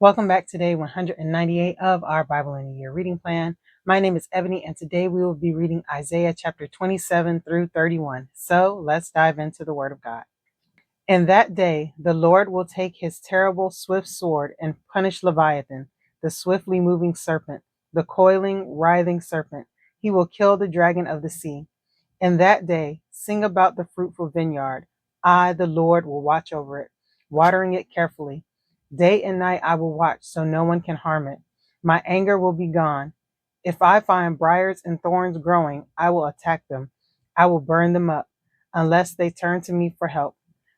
Welcome back to day 198 of our Bible in a Year reading plan. My name is Ebony, and today we will be reading Isaiah chapter 27 through 31. So let's dive into the Word of God. In that day, the Lord will take his terrible, swift sword and punish Leviathan, the swiftly moving serpent, the coiling, writhing serpent. He will kill the dragon of the sea. In that day, sing about the fruitful vineyard. I, the Lord, will watch over it, watering it carefully. Day and night I will watch so no one can harm it. My anger will be gone. If I find briars and thorns growing, I will attack them. I will burn them up, unless they turn to me for help.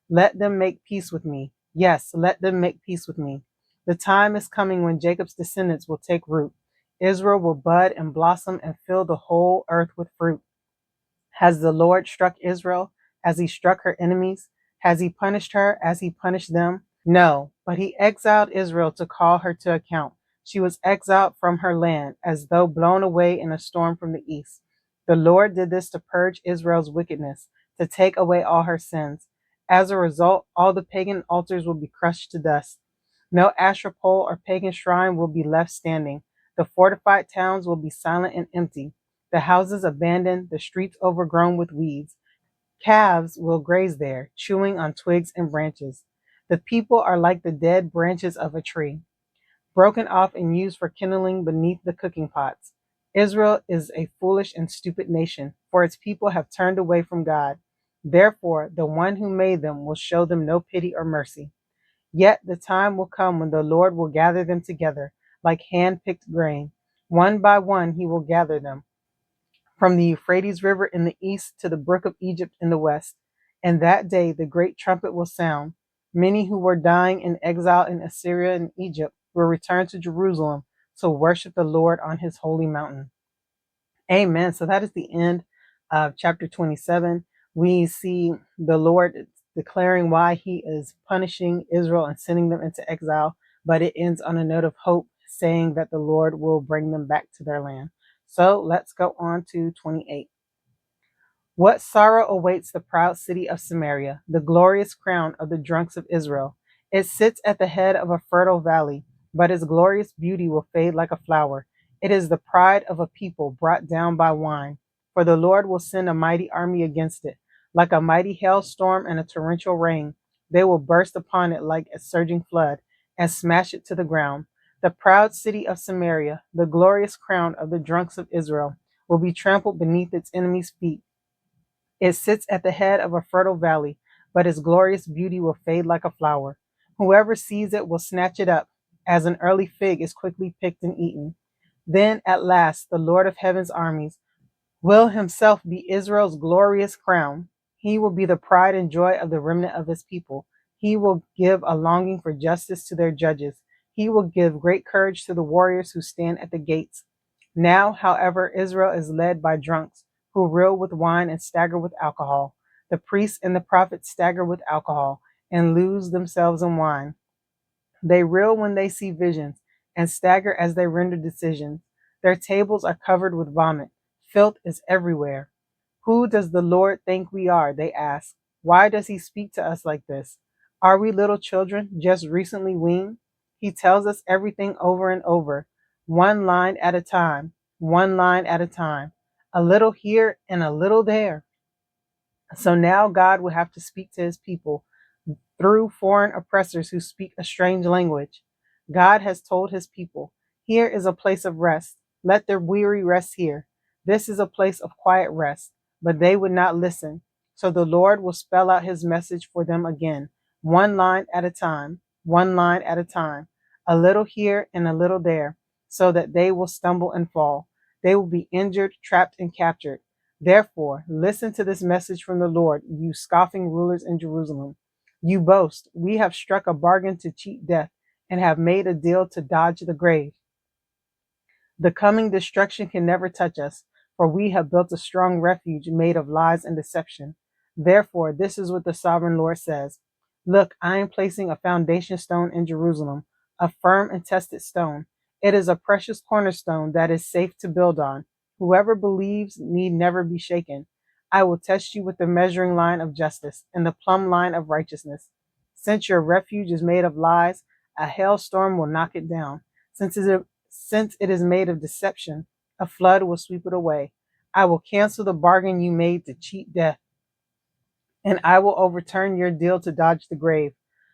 Let them make peace with me. Yes, let them make peace with me. The time is coming when Jacob's descendants will take root. Israel will bud and blossom and fill the whole earth with fruit. Has the Lord struck Israel? Has he struck her enemies? Has he punished her as he punished them? No, but he exiled Israel to call her to account. She was exiled from her land, as though blown away in a storm from the east. The Lord did this to purge Israel's wickedness, to take away all her sins. As a result, all the pagan altars will be crushed to dust. No Asherah pole or pagan shrine will be left standing. The fortified towns will be silent and empty, the houses abandoned, the streets overgrown with weeds. Calves will graze there, chewing on twigs and branches. The people are like the dead branches of a tree, broken off and used for kindling beneath the cooking pots. Israel is a foolish and stupid nation, for its people have turned away from God. Therefore, the one who made them will show them no pity or mercy. Yet the time will come when the Lord will gather them together like hand-picked grain. One by one he will gather them, from the Euphrates River in the east to the brook of Egypt in the west. And that day the great trumpet will sound. Many who were dying in exile in Assyria and Egypt will return to Jerusalem to worship the Lord on his holy mountain. Amen. So that is the end of chapter 27. We see the Lord declaring why he is punishing Israel and sending them into exile, but it ends on a note of hope, saying that the Lord will bring them back to their land. So let's go on to 28. What sorrow awaits the proud city of Samaria, the glorious crown of the drunks of Israel? It sits at the head of a fertile valley, but its glorious beauty will fade like a flower. It is the pride of a people brought down by wine. For the Lord will send a mighty army against it, like a mighty hailstorm and a torrential rain. They will burst upon it like a surging flood and smash it to the ground. The proud city of Samaria, the glorious crown of the drunks of Israel, will be trampled beneath its enemies' feet. It sits at the head of a fertile valley, but its glorious beauty will fade like a flower. Whoever sees it will snatch it up, as an early fig is quickly picked and eaten. Then at last the Lord of heaven's armies will himself be Israel's glorious crown. He will be the pride and joy of the remnant of his people. He will give a longing for justice to their judges. He will give great courage to the warriors who stand at the gates. Now, however, Israel is led by drunks who reel with wine and stagger with alcohol. The priests and the prophets stagger with alcohol and lose themselves in wine. They reel when they see visions and stagger as they render decisions. Their tables are covered with vomit. Filth is everywhere. Who does the Lord think we are? They ask. Why does he speak to us like this? Are we little children, just recently weaned? He tells us everything over and over, one line at a time, one line at a time, a little here and a little there. So now God will have to speak to his people through foreign oppressors who speak a strange language. God has told his people, here is a place of rest. Let the weary rest here. This is a place of quiet rest. But they would not listen. So the Lord will spell out his message for them again, one line at a time, one line at a time, a little here and a little there, so that they will stumble and fall. They will be injured, trapped, and captured. Therefore, listen to this message from the Lord, you scoffing rulers in Jerusalem. You boast, we have struck a bargain to cheat death and have made a deal to dodge the grave. The coming destruction can never touch us, for we have built a strong refuge made of lies and deception. Therefore, this is what the sovereign Lord says. Look, I am placing a foundation stone in Jerusalem, a firm and tested stone. It is a precious cornerstone that is safe to build on. Whoever believes need never be shaken. I will test you with the measuring line of justice and the plumb line of righteousness. Since your refuge is made of lies, A hailstorm will knock it down. Since it is made of deception, a flood will sweep it away. I will cancel the bargain you made to cheat death, and I will overturn your deal to dodge the grave.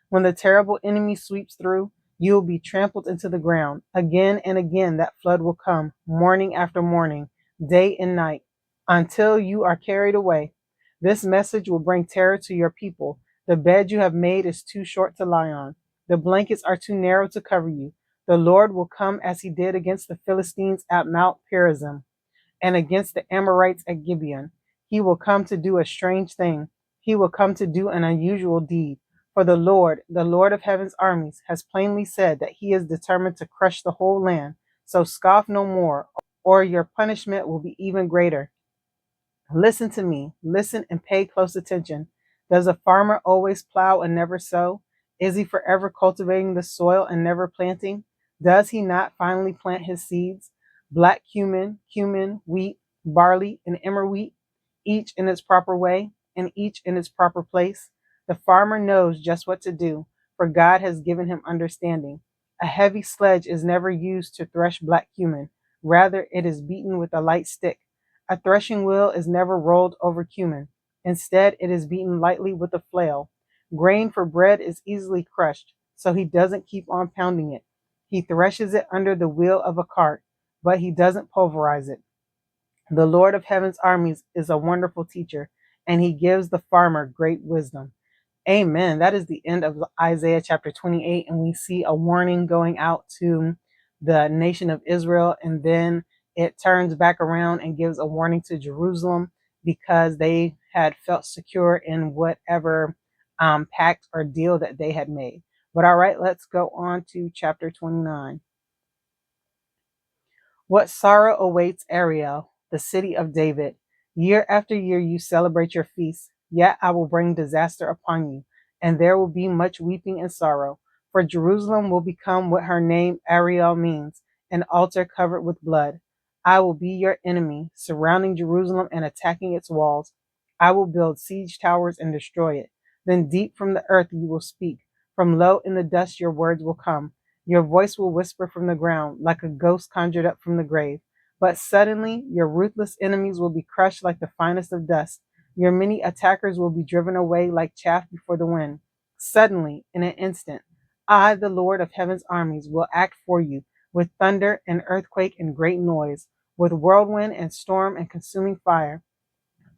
When the terrible enemy sweeps through, you will be trampled into the ground. Again and again that flood will come, morning after morning, day and night, until you are carried away. This message will bring terror to your people. The bed you have made is too short to lie on. The blankets are too narrow to cover you. The Lord will come as he did against the Philistines at Mount Perazim and against the Amorites at Gibeon. He will come to do a strange thing. He will come to do an unusual deed. For the Lord of heaven's armies, has plainly said that he is determined to crush the whole land. So scoff no more, or your punishment will be even greater. Listen to me. Listen and pay close attention. Does a farmer always plow and never sow? Is he forever cultivating the soil and never planting? Does he not finally plant his seeds? Black cumin, wheat, barley, and emmer wheat, each in its proper way and each in its proper place. The farmer knows just what to do, for God has given him understanding. A heavy sledge is never used to thresh black cumin. Rather, it is beaten with a light stick. A threshing wheel is never rolled over cumin. Instead, it is beaten lightly with a flail. Grain for bread is easily crushed, so he doesn't keep on pounding it. He threshes it under the wheel of a cart, but he doesn't pulverize it. The Lord of heaven's armies is a wonderful teacher, and he gives the farmer great wisdom. Amen. That is the end of Isaiah chapter 28, and we see a warning going out to the nation of Israel, and then it turns back around and gives a warning to Jerusalem because they had felt secure in whatever pact or deal that they had made. But all right, let's go on to chapter 29. What sorrow awaits Ariel, the city of David. Year after year you celebrate your feasts, yet I will bring disaster upon you, and there will be much weeping and sorrow. For Jerusalem will become what her name Ariel means, an altar covered with blood. I will be your enemy, surrounding Jerusalem and attacking its walls. I will build siege towers and destroy it. Then deep from the earth you will speak. From low in the dust your words will come. Your voice will whisper from the ground, like a ghost conjured up from the grave. But suddenly, your ruthless enemies will be crushed like the finest of dust. Your many attackers will be driven away like chaff before the wind. Suddenly, in an instant, I, the Lord of heaven's armies, will act for you with thunder and earthquake and great noise, with whirlwind and storm and consuming fire.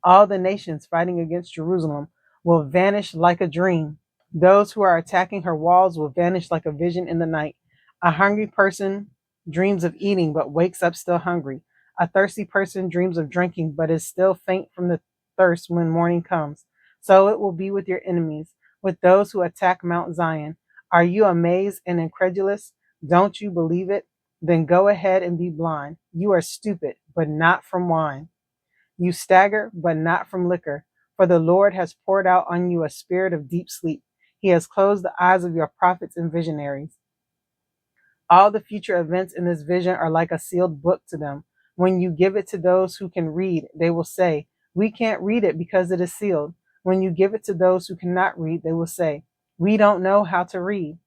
All the nations fighting against Jerusalem will vanish like a dream. Those who are attacking her walls will vanish like a vision in the night. A hungry person dreams of eating but wakes up still hungry. A thirsty person dreams of drinking but is still faint from the thirst when morning comes. So it will be with your enemies, with those who attack Mount Zion. Are you amazed and incredulous? Don't you believe it? Then go ahead and be blind. You are stupid, but not from wine. You stagger, but not from liquor, for the Lord has poured out on you a spirit of deep sleep. He has closed the eyes of your prophets and visionaries. All the future events in this vision are like a sealed book to them. When you give it to those who can read, they will say, "We can't read it because it is sealed." When you give it to those who cannot read, they will say, "We don't know how to read."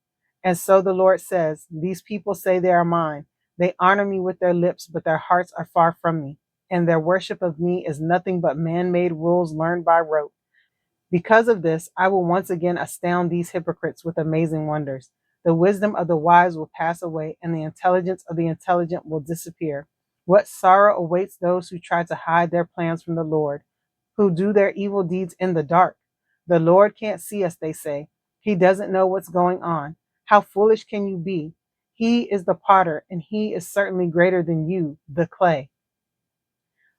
And so the Lord says, "These people say they are mine. They honor me with their lips, but their hearts are far from me. And their worship of me is nothing but man-made rules learned by rote. Because of this, I will once again astound these hypocrites with amazing wonders. The wisdom of the wise will pass away, and the intelligence of the intelligent will disappear. What sorrow awaits those who try to hide their plans from the Lord, who do their evil deeds in the dark. The Lord can't see us, they say. He doesn't know what's going on. How foolish can you be? He is the potter, and he is certainly greater than you, the clay.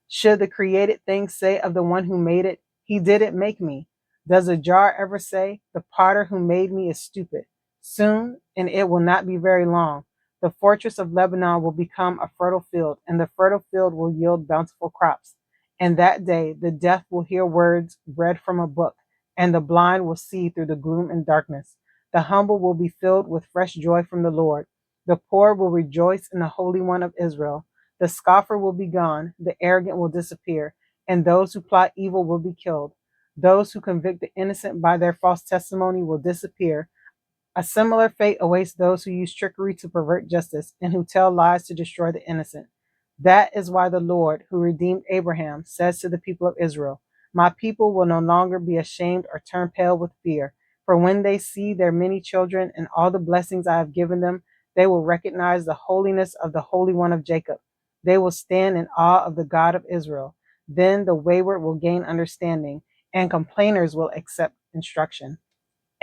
Should the created thing say of the one who made it, "He didn't make me"? Does a jar ever say, "The potter who made me is stupid"? Soon, and it will not be very long, the fortress of Lebanon will become a fertile field, and the fertile field will yield bountiful crops. And that day, the deaf will hear words read from a book, and the blind will see through the gloom and darkness. The humble will be filled with fresh joy from the Lord. The poor will rejoice in the Holy One of Israel. The scoffer will be gone, the arrogant will disappear, and those who plot evil will be killed. Those who convict the innocent by their false testimony will disappear. A similar fate awaits those who use trickery to pervert justice and who tell lies to destroy the innocent. That is why the Lord, who redeemed Abraham, says to the people of Israel, "My people will no longer be ashamed or turn pale with fear, for when they see their many children and all the blessings I have given them, they will recognize the holiness of the Holy One of Jacob. They will stand in awe of the God of Israel. Then the wayward will gain understanding, and complainers will accept instruction."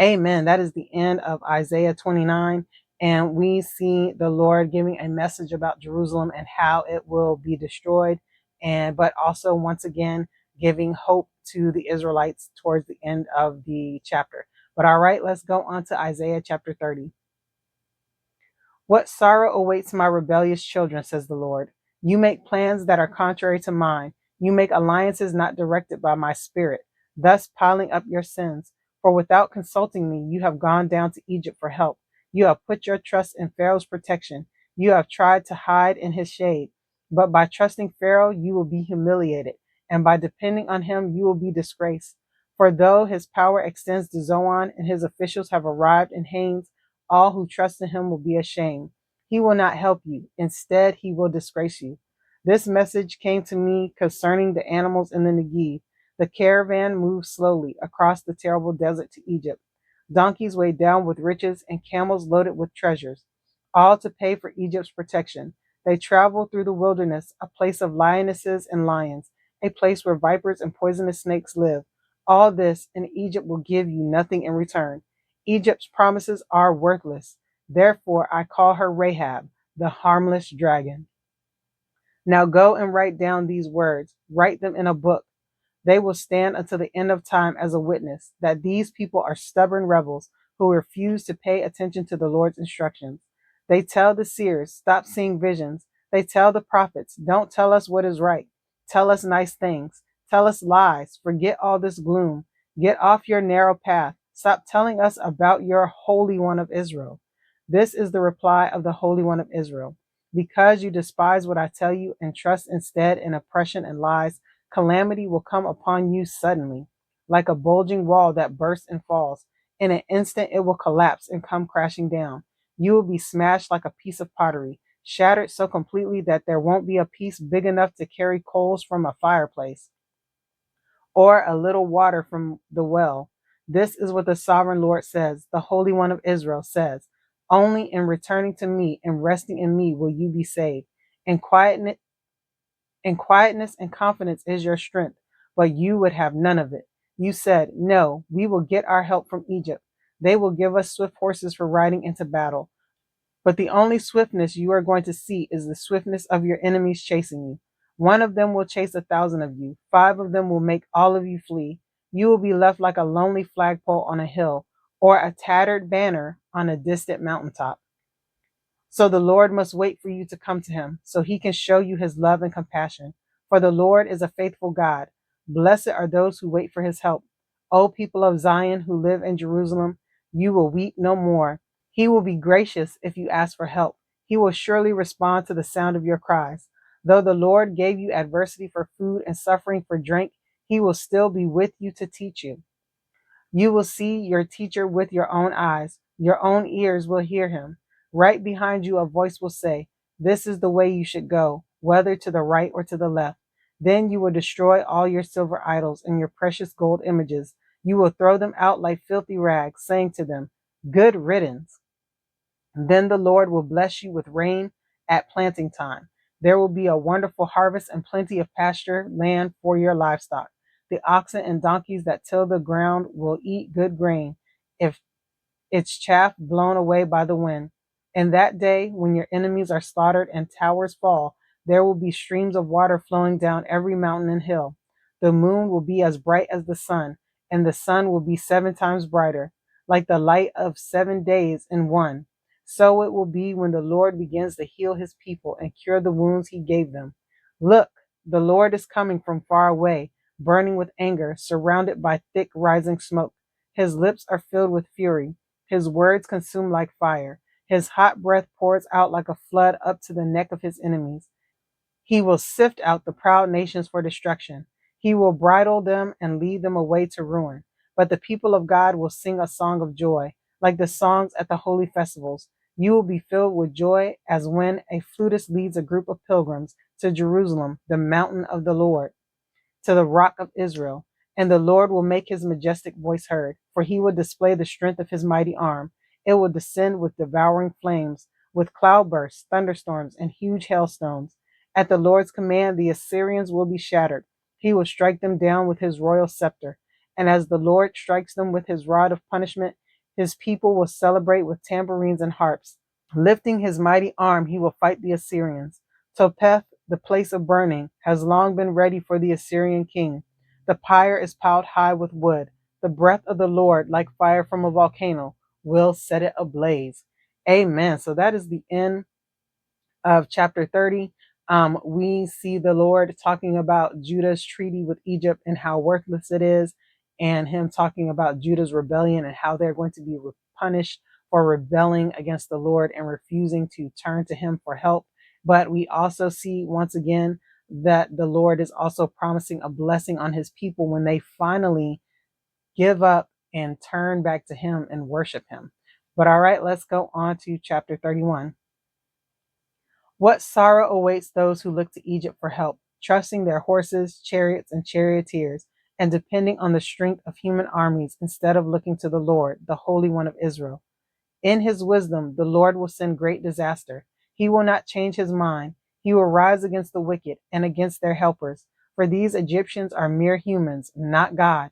Amen. That is the end of Isaiah 29. And we see the Lord giving a message about Jerusalem and how it will be destroyed. But also, once again, giving hope to the Israelites towards the end of the chapter. But all right, let's go on to Isaiah chapter 30. What sorrow awaits my rebellious children, says the Lord. You make plans that are contrary to mine. You make alliances not directed by my spirit, thus piling up your sins. For without consulting me, you have gone down to Egypt for help. You have put your trust in Pharaoh's protection. You have tried to hide in his shade. But by trusting Pharaoh, you will be humiliated, and by depending on him, you will be disgraced. For though his power extends to Zoan and his officials have arrived in Hanes, all who trust in him will be ashamed. He will not help you. Instead, he will disgrace you. This message came to me concerning the animals in the Negev. The caravan moved slowly across the terrible desert to Egypt. Donkeys weighed down with riches and camels loaded with treasures, all to pay for Egypt's protection. They traveled through the wilderness, a place of lionesses and lions, a place where vipers and poisonous snakes live. All this, and Egypt will give you nothing in return. Egypt's promises are worthless. Therefore, I call her Rahab, the harmless dragon. Now go and write down these words. Write them in a book. They will stand until the end of time as a witness that these people are stubborn rebels who refuse to pay attention to the Lord's instructions. They tell the seers, stop seeing visions. They tell the prophets, don't tell us what is right. Tell us nice things. Tell us lies. Forget all this gloom. Get off your narrow path. Stop telling us about your Holy One of Israel. This is the reply of the Holy One of Israel. Because you despise what I tell you and trust instead in oppression and lies, calamity will come upon you suddenly, like a bulging wall that bursts and falls. In an instant, it will collapse and come crashing down. You will be smashed like a piece of pottery, shattered so completely that there won't be a piece big enough to carry coals from a fireplace or a little water from the well. This is what the sovereign Lord says, the Holy One of Israel says. Only in returning to me and resting in me will you be saved. In quietness and confidence is your strength, but you would have none of it. You said, no, we will get our help from Egypt. They will give us swift horses for riding into battle. But the only swiftness you are going to see is the swiftness of your enemies chasing you. One of them will chase 1,000 of you. 5 of them will make all of you flee. You will be left like a lonely flagpole on a hill or a tattered banner on a distant mountaintop. So the Lord must wait for you to come to him so he can show you his love and compassion. For the Lord is a faithful God. Blessed are those who wait for his help. O people of Zion who live in Jerusalem, you will weep no more. He will be gracious if you ask for help. He will surely respond to the sound of your cries. Though the Lord gave you adversity for food and suffering for drink, he will still be with you to teach you. You will see your teacher with your own eyes. Your own ears will hear him. Right behind you, a voice will say, this is the way you should go, whether to the right or to the left. Then you will destroy all your silver idols and your precious gold images. You will throw them out like filthy rags, saying to them, good riddance. Then the Lord will bless you with rain at planting time. There will be a wonderful harvest and plenty of pasture land for your livestock. The oxen and donkeys that till the ground will eat good grain, if its chaff blown away by the wind. And that day, when your enemies are slaughtered and towers fall, there will be streams of water flowing down every mountain and hill. The moon will be as bright as the sun, and the sun will be 7 times brighter, like the light of 7 days in one. So it will be when the Lord begins to heal his people and cure the wounds he gave them. Look, the Lord is coming from far away, burning with anger, surrounded by thick rising smoke. His lips are filled with fury. His words consume like fire. His hot breath pours out like a flood up to the neck of his enemies. He will sift out the proud nations for destruction. He will bridle them and lead them away to ruin. But the people of God will sing a song of joy. like the songs at the holy festivals. You will be filled with joy as when a flutist leads a group of pilgrims to Jerusalem, the mountain of the Lord, to the rock of Israel. And the Lord will make his majestic voice heard, for he will display the strength of his mighty arm. It will descend with devouring flames, with cloudbursts, thunderstorms, and huge hailstones. At the Lord's command, the Assyrians will be shattered. He will strike them down with his royal scepter. And as the Lord strikes them with his rod of punishment, his people will celebrate with tambourines and harps. Lifting his mighty arm, he will fight the Assyrians. Topheth, the place of burning, has long been ready for the Assyrian king. The pyre is piled high with wood. The breath of the Lord, like fire from a volcano, will set it ablaze. Amen. So that is the end of chapter 30. We see the Lord talking about Judah's treaty with Egypt and how worthless it is, and him talking about Judah's rebellion and how they're going to be punished for rebelling against the Lord and refusing to turn to him for help. But we also see once again that the Lord is also promising a blessing on his people when they finally give up and turn back to him and worship him. But all right, let's go on to chapter 31. What sorrow awaits those who look to Egypt for help, trusting their horses, chariots, and charioteers, and depending on the strength of human armies instead of looking to the Lord, the Holy One of Israel. In his wisdom, the Lord will send great disaster. He will not change his mind. He will rise against the wicked and against their helpers, for these Egyptians are mere humans, not God.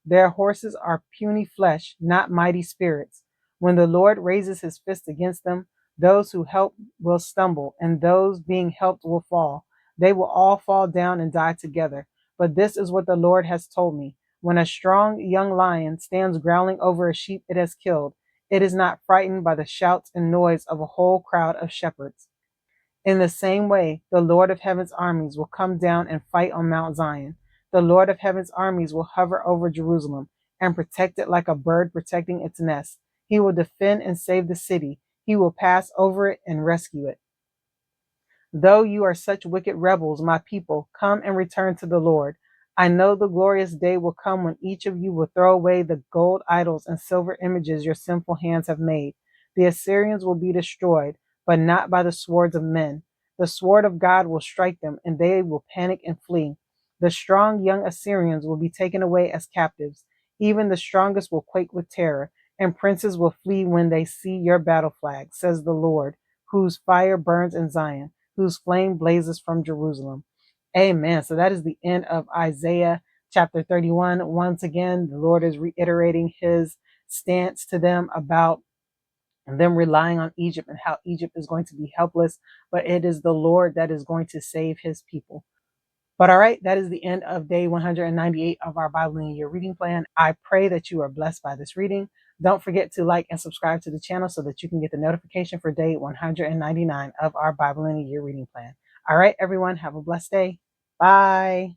Their horses are puny flesh, not mighty spirits. When the Lord raises his fist against them, those who help will stumble, and those being helped will fall. They will all fall down and die together. But this is what the Lord has told me. When a strong young lion stands growling over a sheep it has killed, it is not frightened by the shouts and noise of a whole crowd of shepherds. In the same way, the Lord of heaven's armies will come down and fight on Mount Zion. The Lord of heaven's armies will hover over Jerusalem and protect it like a bird protecting its nest. He will defend and save the city. He will pass over it and rescue it. Though you are such wicked rebels, my people, come and return to the Lord. I know the glorious day will come when each of you will throw away the gold idols and silver images your sinful hands have made. The Assyrians will be destroyed, but not by the swords of men. The sword of God will strike them, and they will panic and flee. The strong young Assyrians will be taken away as captives. Even the strongest will quake with terror, and princes will flee when they see your battle flag, says the Lord, whose fire burns in Zion, whose flame blazes from Jerusalem. Amen. So that is the end of Isaiah chapter 31. Once again, the Lord is reiterating his stance to them about them relying on Egypt and how Egypt is going to be helpless, but it is the Lord that is going to save his people. But all right, that is the end of day 198 of our Bible in a Year reading plan. I pray that you are blessed by this reading. Don't forget to like and subscribe to the channel so that you can get the notification for day 199 of our Bible in a Year reading plan. All right, everyone, have a blessed day. Bye.